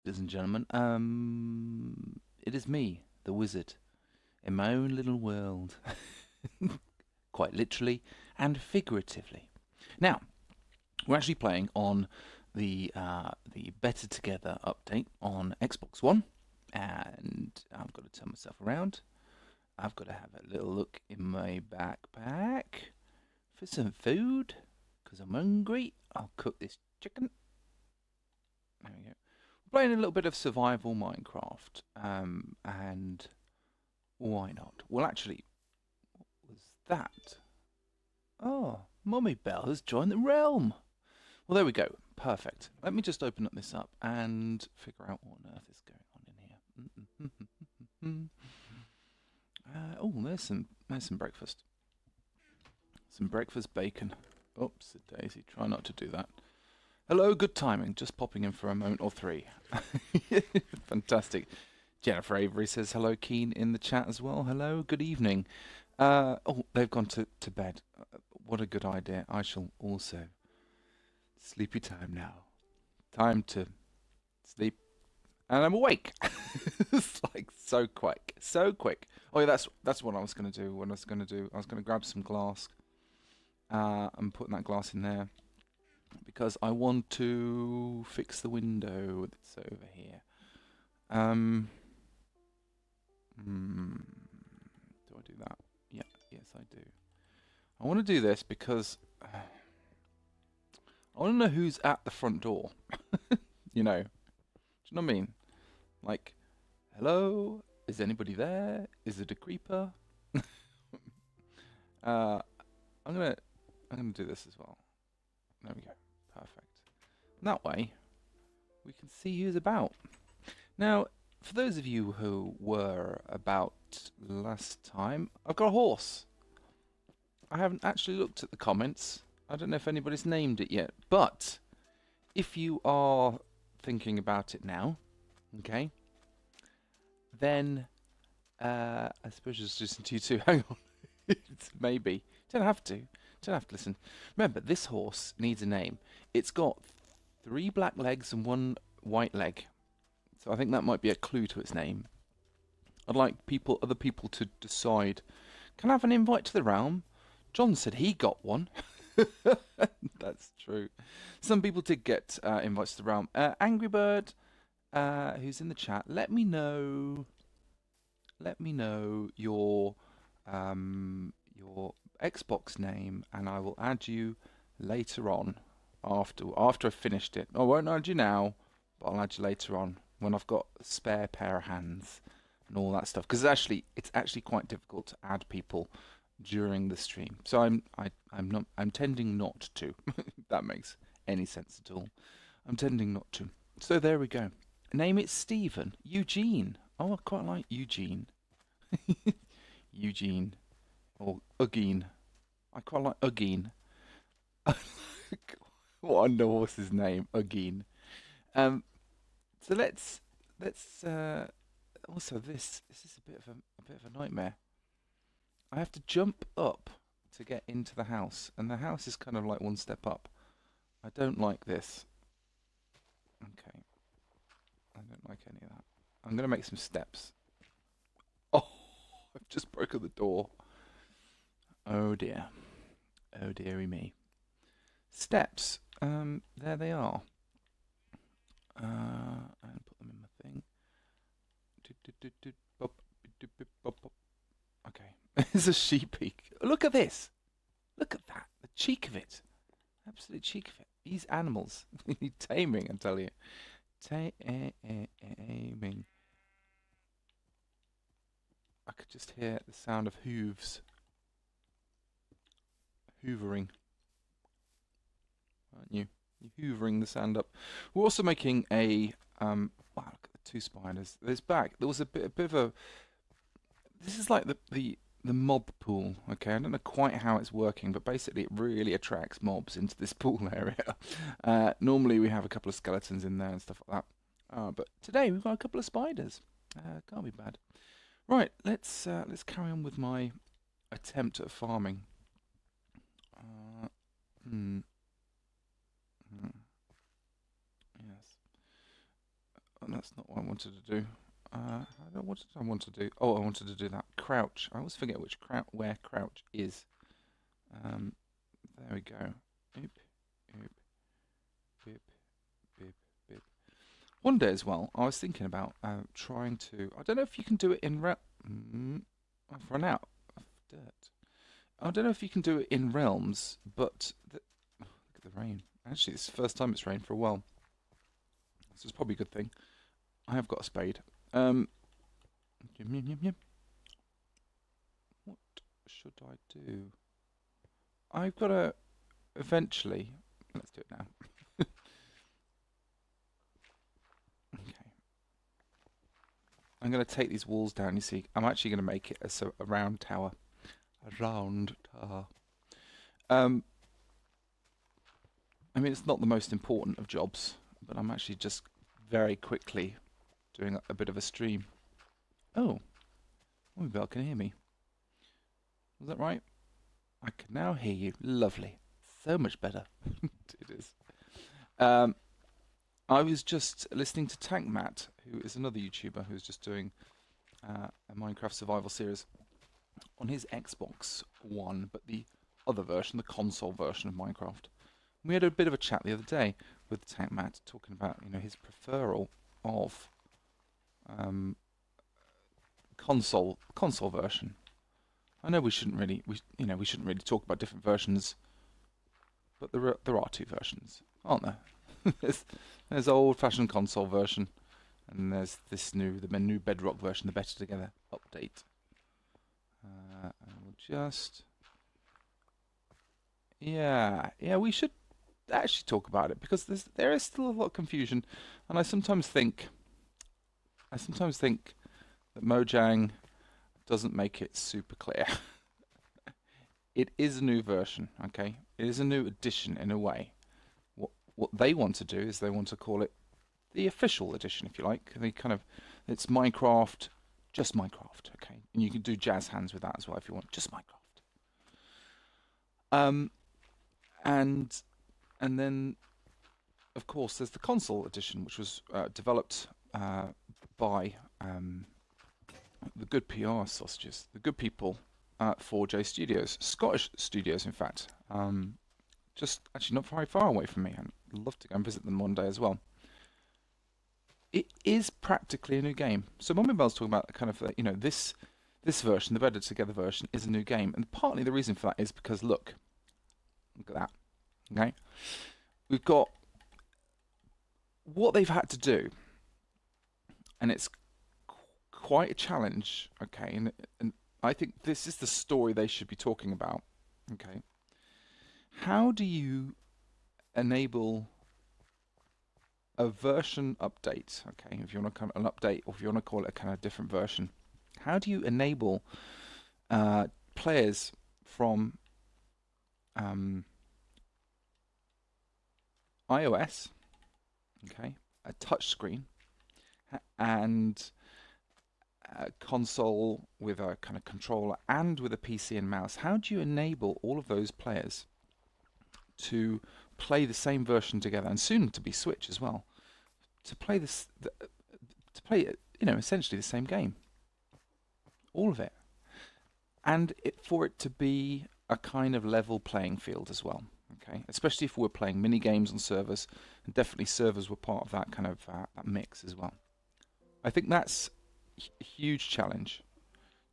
Ladies and gentlemen, it is me, the wizard, in my own little world, quite literally and figuratively. Now, we're actually playing on the Better Together update on Xbox One, and I've got to turn myself around. I've got to have a little look in my backpack for some food, because I'm hungry. I'll cook this chicken. There we go. Playing a little bit of survival Minecraft, and why not? Well, actually, what was that? Oh, Mummy Bell has joined the realm. Well, there we go. Perfect. Let me just open up this up and figure out what on earth is going on in here. Oh, there's some breakfast. Some breakfast bacon. Oops, daisy. Try not to do that. Hello, good timing. Just popping in for a moment or three. Fantastic. Jennifer Avery says hello, Keen, in the chat as well. Hello, good evening. Oh, they've gone to bed. What a good idea. I shall also. Sleepy time now. Time to sleep. And I'm awake. It's like so quick. So quick. Oh, yeah, that's what I was going to do. I was going to grab some glass and put that glass in there, because I want to fix the window that's over here. Do I do that? Yeah, yes I do. I want to do this because I want to know who's at the front door. You know. Do you know what I mean? Like, hello? Is anybody there? Is it a creeper? I'm gonna do this as well. There we go. Perfect. And that way, we can see who's about. Now, for those of you who were about last time, I've got a horse. I haven't actually looked at the comments. I don't know if anybody's named it yet, but if you are thinking about it now, okay, then I suppose just listen to you two. Hang on. Maybe. Don't have to. Don't have to listen. Remember, this horse needs a name. It's got 3 black legs and 1 white leg. So I think that might be a clue to its name. I'd like other people to decide. Can I have an invite to the realm? John said he got one. That's true. Some people did get invites to the realm. Angry Bird, who's in the chat, let me know your Xbox name, and I will add you later on after I've finished it. I won't add you now, but I'll add you later on when I've got a spare pair of hands and all that stuff. Because it's actually quite difficult to add people during the stream. So I'm tending not to. If that makes any sense at all. I'm tending not to. So there we go. Name it Stephen. Eugene. Oh, I quite like Eugene. Eugene. Or Uggine. I quite like Uggine. What a horse's name, Uggine. So let's also this is a bit of a nightmare. I have to jump up to get into the house, and the house is kind of like one step up. I don't like this. Okay. I don't like any of that. I'm going to make some steps. Oh, I've just broken the door. Oh dear. Oh dearie me. Steps. There they are. And put them in my thing. Okay. There's a sheepy. Look at this. Look at that. The cheek of it. Absolute cheek of it. These animals need taming, I tell you. Taming. I could just hear the sound of hooves. Hoovering. Aren't you? You're hoovering the sand up. We're also making a wow, look at the 2 spiders. There's back. There was a bit of a. This is like the mob pool. Okay, I don't know quite how it's working, but basically it really attracts mobs into this pool area. Normally we have a couple of skeletons in there and stuff like that. But today we've got a couple of spiders. Can't be bad. Right, let's carry on with my attempt at farming. Yes. And that's not what I wanted to do. What did I want to do? Oh, I wanted to do that crouch. I always forget where crouch is. There we go. Oop, oop, beep, beep, beep. One day as well, I was thinking about trying to. I don't know if you can do it in I've run out of dirt. I don't know if you can do it in realms, but look at the rain. Actually, it's the first time it's rained for a while, so it's probably a good thing. I have got a spade. What should I do? I've got to eventually. Let's do it now. Okay. I'm going to take these walls down. You see, I'm actually going to make it a round tower. A round tower. I mean, it's not the most important of jobs, but I'm actually just very quickly doing a bit of a stream. Oh, Bell can hear me. Was that right? I can now hear you. Lovely. So much better. It is. I was just listening to Tank Matt, who is another YouTuber who's just doing a Minecraft survival series on his Xbox One, but the other version, the console version of Minecraft. We had a bit of a chat the other day with Tank Matt, talking about his preferral of console version. I know we shouldn't really talk about different versions, but there are two versions, aren't there? there's old-fashioned console version, and there's the new Bedrock version, the Better Together update. And we'll just we should actually talk about it, because there is still a lot of confusion, and I sometimes think that Mojang doesn't make it super clear. It is a new version, okay? It is a new edition in a way. What they want to do is they want to call it the official edition, if you like. It's Minecraft, just Minecraft, okay? And you can do jazz hands with that as well if you want, just Minecraft. And then, of course, there's the console edition, which was developed by the good PR sausages, the good people at 4J Studios, Scottish studios, in fact. Just actually not very far away from me. I'd love to go and visit them one day as well. It is practically a new game. So Mummy Bell's talking about kind of this version, the Better Together version, is a new game, and partly the reason for that is because look at that. Okay, we've got what they've had to do, and it's quite a challenge. Okay, and I think this is the story they should be talking about. Okay, how do you enable a version update? Okay, if you want to call it an update, or if you want to call it a kind of different version, how do you enable players from iOS, okay, a touch screen, and a console with a kind of controller, and with a PC and mouse? How do you enable all of those players to play the same version together, and soon to be Switch as well, to play essentially the same game, all of it, and for it to be a kind of level playing field as well? Okay, especially if we're playing mini games on servers, and definitely servers were part of that kind of that mix as well. I think that's a huge challenge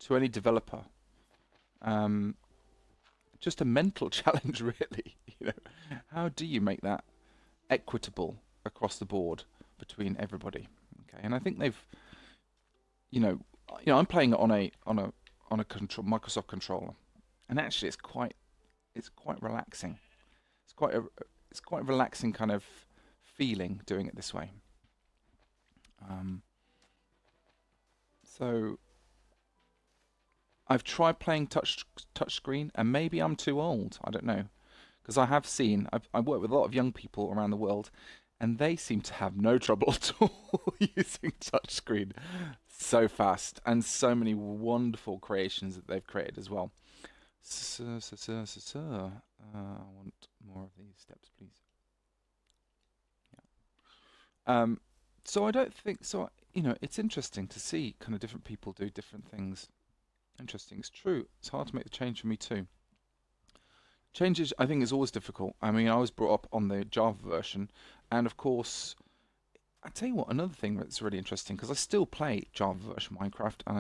to any developer. Just a mental challenge, really. How do you make that equitable across the board between everybody? Okay, and I think they've, I'm playing it on a Microsoft controller, and actually it's quite relaxing. It's quite a relaxing kind of feeling doing it this way. So I've tried playing touchscreen, and maybe I'm too old. I don't know, because I have seen. I work with a lot of young people around the world, and they seem to have no trouble at all using touchscreen. So fast, and so many wonderful creations that they've created as well. I want more of these steps, please. Yeah. So I don't think so. You know, it's interesting to see kind of different people do different things. Interesting. It's true. It's hard to make the change for me too. Changes, I think, is always difficult. I mean, I was brought up on the Java version, and of course, I tell you what, another thing that's really interesting because I still play Java version Minecraft, and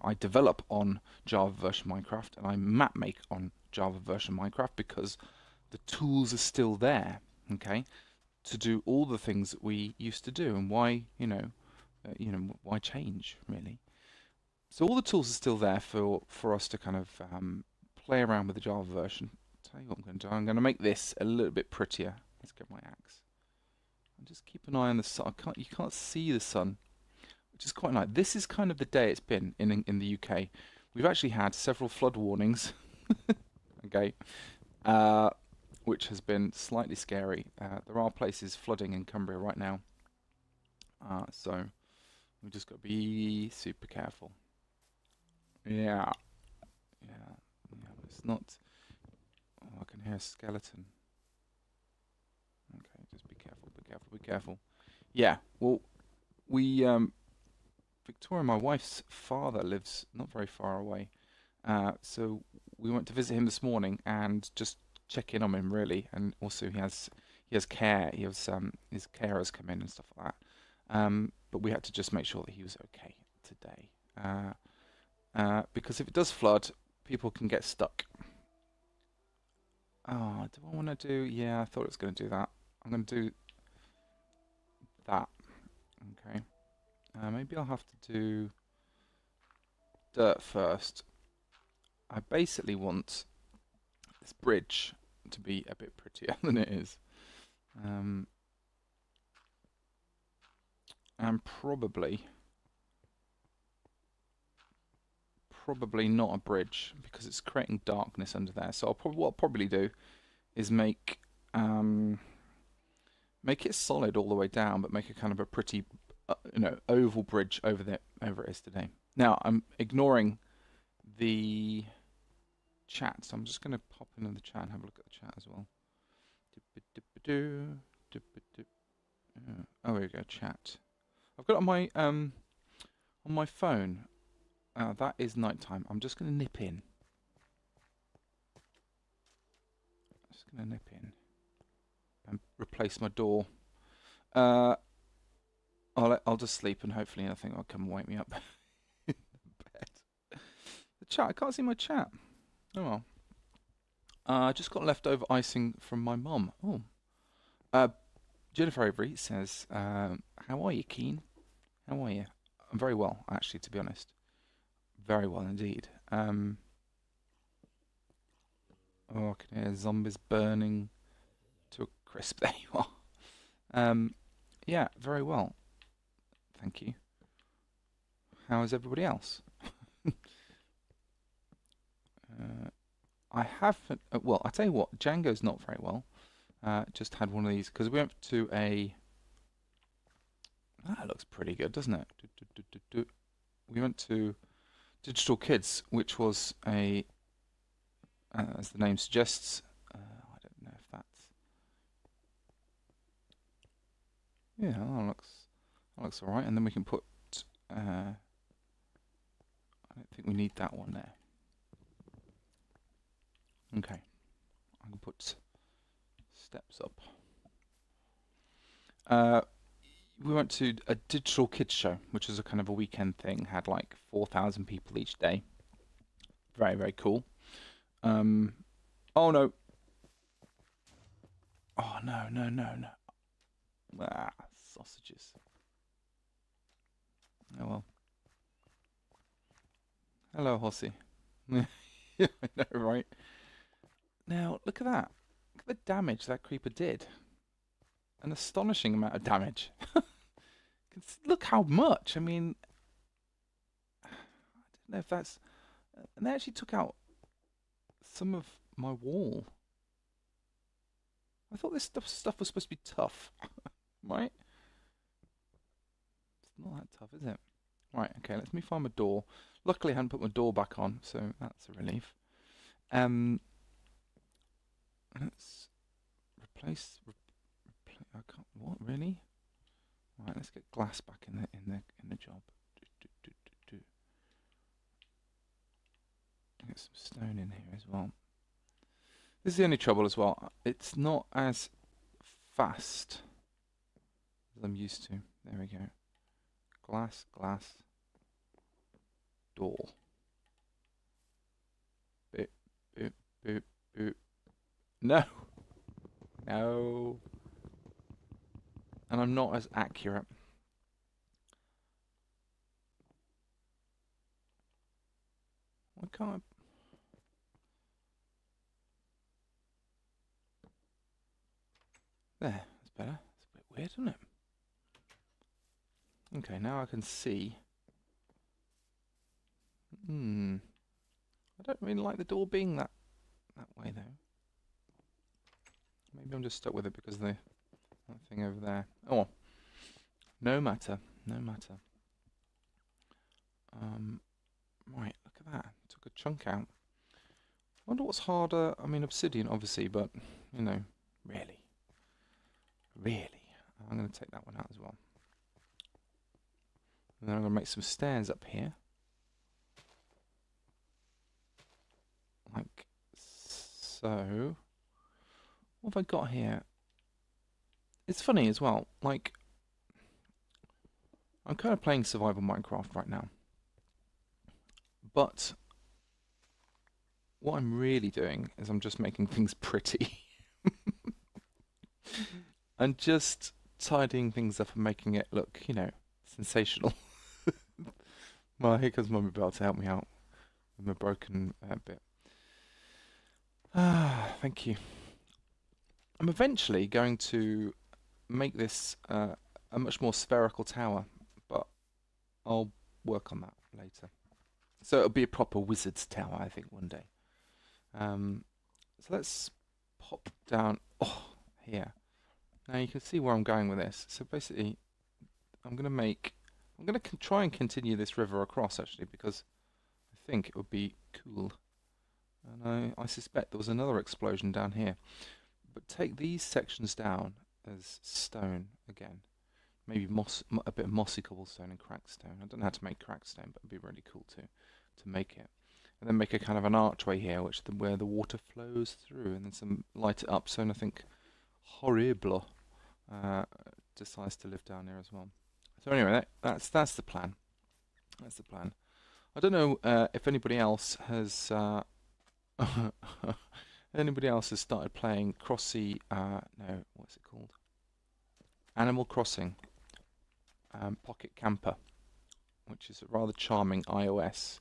I develop on Java version Minecraft, and I map make on Java version Minecraft because the tools are still there, okay, to do all the things that we used to do, and why, why change really? So all the tools are still there for us to kind of play around with the Java version. I'll tell you what I'm going to do. I'm going to make this a little bit prettier. Let's get my axe. And just keep an eye on the sun. You can't see the sun, which is quite nice. This is kind of the day it's been in the UK. We've actually had several flood warnings, okay, which has been slightly scary. There are places flooding in Cumbria right now, so we've just got to be super careful. Yeah, yeah. It's not. Oh, I can hear a skeleton. Okay, just be careful, be careful, be careful. Yeah, well, we, Victoria, my wife's father, lives not very far away. So we went to visit him this morning and just check in on him really, and also he has care. He has his carers come in and stuff like that. But we had to just make sure that he was okay today. Because if it does flood, people can get stuck. Oh, do I want to do? Yeah, I thought it was going to do that. I'm going to do that. Okay. Maybe I'll have to do dirt first. I basically want this bridge to be a bit prettier than it is. And probably not a bridge because it's creating darkness under there. So what I'll probably do is make it solid all the way down, but make a kind of a pretty, oval bridge over it is today. Now I'm ignoring the chat, so I'm just going to pop into the chat and have a look at the chat as well. Oh, here we go, chat. I've got it on my phone. That is nighttime. I'm just going to nip in. And replace my door. I'll just sleep and hopefully nothing will come and wake me up in bed. The chat. I can't see my chat. Oh well. I just got leftover icing from my mum. Oh. Jennifer Avery says, "How are you, Keen? How are you?" I'm very well, actually, to be honest. Very well indeed. Oh, I can hear zombies burning to a crisp. There you are. Yeah, very well. Thank you. How is everybody else? I haven't. Well, I tell you what, Django's not very well. Just had one of these because we went to a. That looks pretty good, doesn't it? We went to Digital Kids, which was a, as the name suggests, I don't know if that's. Yeah, that looks all right. And then we can put. I don't think we need that one there. Okay, I can put steps up. We went to a Digital Kids show, which was a kind of a weekend thing. Had like 4,000 people each day. Very, very cool. Oh no. Oh no, no, no, no. Ah, sausages. Oh well. Hello, Hossy. Yeah, I know, right? Now, look at that. Look at the damage that creeper did. An astonishing amount of damage. Look how much. I mean, I don't know if that's... And they actually took out some of my wall. I thought this stuff was supposed to be tough. Right? It's not that tough, is it? Right, okay, let me find my door. Luckily I hadn't put my door back on, so that's a relief. Let's replace... I can't... What, really? Right, let's get glass back in the job. Get some stone in here as well. This is the only trouble as well. It's not as fast as I'm used to. There we go. Glass, glass, door. Boop, boop, boop, boop. No! No! And I'm not as accurate. Why can't I? There, that's better. It's a bit weird, isn't it? Okay, now I can see. I don't really like the door being that way though. Maybe I'm just stuck with it because of that thing over there. Oh well. No matter. No matter. Right, look at that. Took a chunk out. I wonder what's harder. I mean, obsidian, obviously, but, you know, really. Really. I'm going to take that one out as well. And then I'm going to make some stairs up here. Like so. What have I got here? It's funny as well, like, I'm kind of playing survival Minecraft right now. But what I'm really doing is I'm just making things pretty. And just tidying things up and making it look, you know, sensational. Well, here comes Mummy Bell to help me out with my broken bit. Thank you. I'm eventually going to make this a much more spherical tower, but I'll work on that later. So it'll be a proper wizard's tower, I think, one day. So let's pop down here. Now you can see where I'm going with this. So basically, I'm going to try and continue this river across, actually, because I think it would be cool. And I suspect there was another explosion down here. But take these sections down as stone again. Maybe a bit of mossy cobblestone and cracked stone. I don't know how to make cracked stone, but it'd be really cool to make it. And then make a kind of an archway here, where the water flows through, and then light it up so nothing horrible decides to live down there as well. So anyway, that's the plan. That's the plan. I don't know if anybody else has started playing no, what's it called? Animal Crossing Pocket Camper, which is a rather charming iOS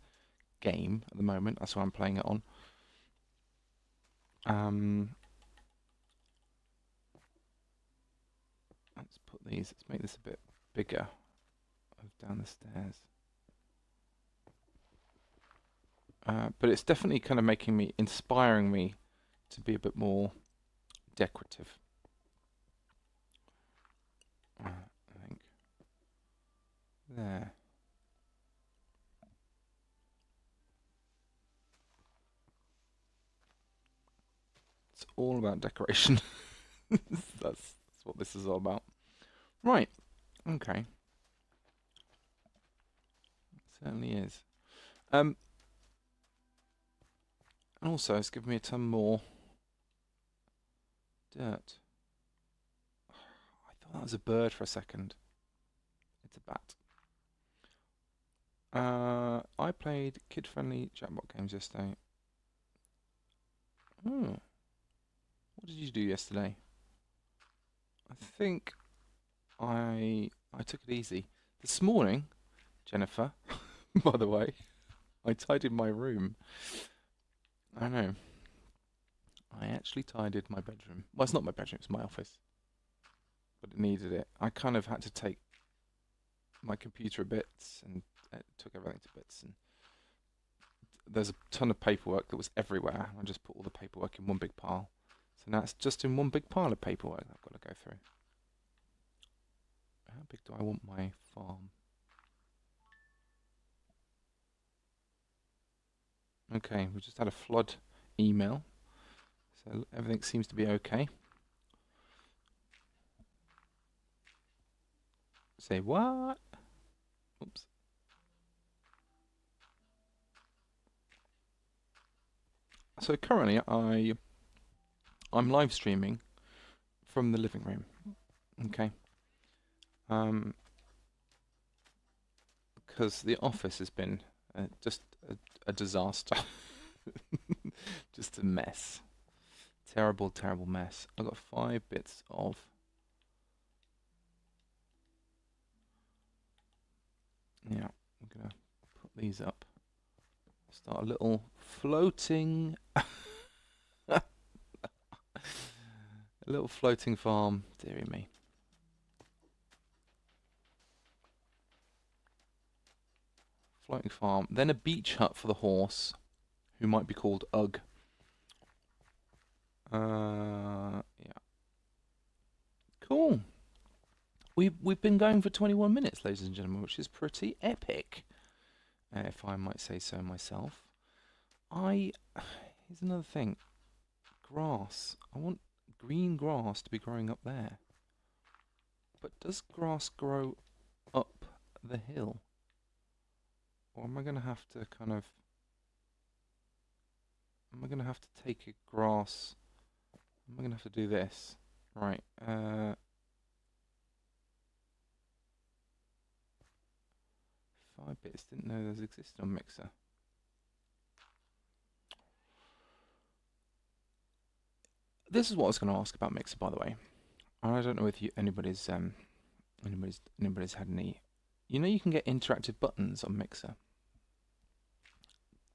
game at the moment. That's what I'm playing it on. Let's make this a bit bigger down the stairs. But it's definitely kind of inspiring me to be a bit more decorative. I think. There. It's all about decoration. That's what this is all about. Right. Okay. It certainly is. And also, it's given me a ton more dirt. I thought that was a bird for a second. It's a bat. I played kid-friendly Jackbot games yesterday. Oh. What did you do yesterday? I think I took it easy. This morning, Jennifer, by the way, I tidied my room. I know. I actually tidied my bedroom. Well, it's not my bedroom, it's my office. But it needed it. I kind of had to take my computer to bits and took everything to bits. And there's a ton of paperwork that was everywhere. I just put all the paperwork in one big pile. So now it's just in one big pile of paperwork that I've got to go through. How big do I want my farm? Okay, we just had a flood email, so everything seems to be okay. Say what? Oops. So currently I'm live streaming from the living room. Okay. Because the office has been just a disaster. Just a mess. Terrible, terrible mess. I've got 5 bits of... Yeah, I'm going to put these up. Start a little floating... a little floating farm. Dearie me. Floating farm. Then a beach hut for the horse, who might be called Ugg. Yeah. Cool. We've been going for 21 minutes, ladies and gentlemen, which is pretty epic, if I might say so myself. Here's another thing. Grass. I want green grass to be growing up there. But does grass grow up the hill? Or am I going to have to kind of... Am I going to have to take a grass... Am I going to have to do this? Right. 5 bits. Didn't know those existed on Mixer. This is what I was going to ask about Mixer, by the way. And I don't know if anybody's had any... You know you can get interactive buttons on Mixer.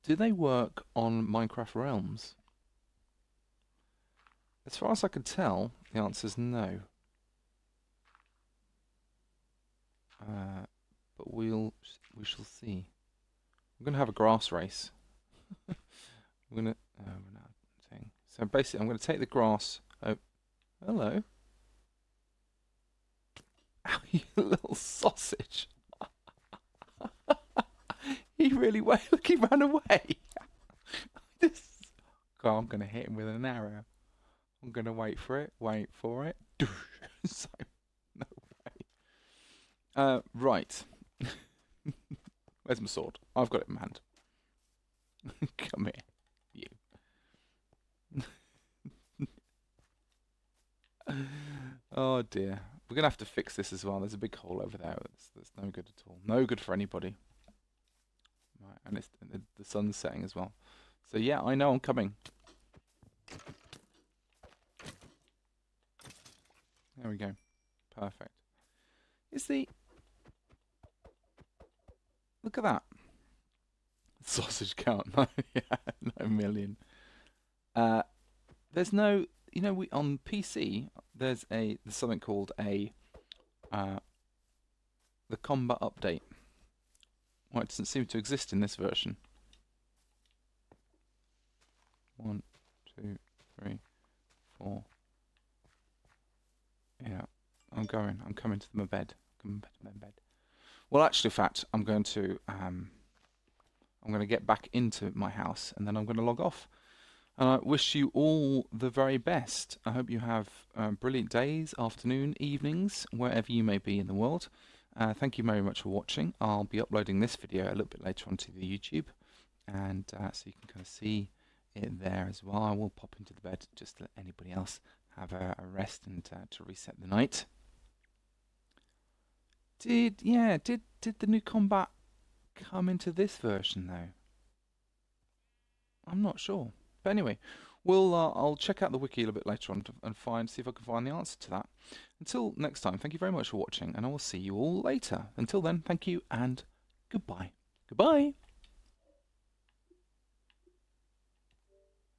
Do they work on Minecraft Realms? As far as I can tell, the answer is no. But we shall see. I'm going to have a grass race. We're going to... we're not saying. So basically, I'm going to take the grass... Oh, hello. Ow, you little sausage. He really went. Look, he ran away. God, I'm going to hit him with an arrow. I'm going to wait for it. Wait for it. So, no way. Right. Where's my sword? I've got it in my hand. Come here, you. Oh dear. We're going to have to fix this as well. There's a big hole over there. That's no good at all. No good for anybody. Right, and it's the sun's setting as well. So yeah, I know I'm coming. There we go. Perfect. Is the... Look at that. Sausage count. No, yeah, no million. There's no... You know, on PC, there's something called the combat update. Well, it doesn't seem to exist in this version. 1, 2, 3, 4. Yeah, I'm coming to my bed. Coming back to my bed. Well, actually, in fact, I'm going to get back into my house, and then I'm going to log off. And I wish you all the very best. I hope you have brilliant days, afternoon, evenings, wherever you may be in the world. Thank you very much for watching. I'll be uploading this video a little bit later onto the YouTube, and so you can kind of see it there as well. I will pop into the bed just to let anybody else have a rest and to reset the night. Did the new combat come into this version though? I'm not sure. But anyway, I'll check out the wiki a little bit later on and see if I can find the answer to that. Until next time, thank you very much for watching, and I will see you all later. Until then, thank you and goodbye. Goodbye.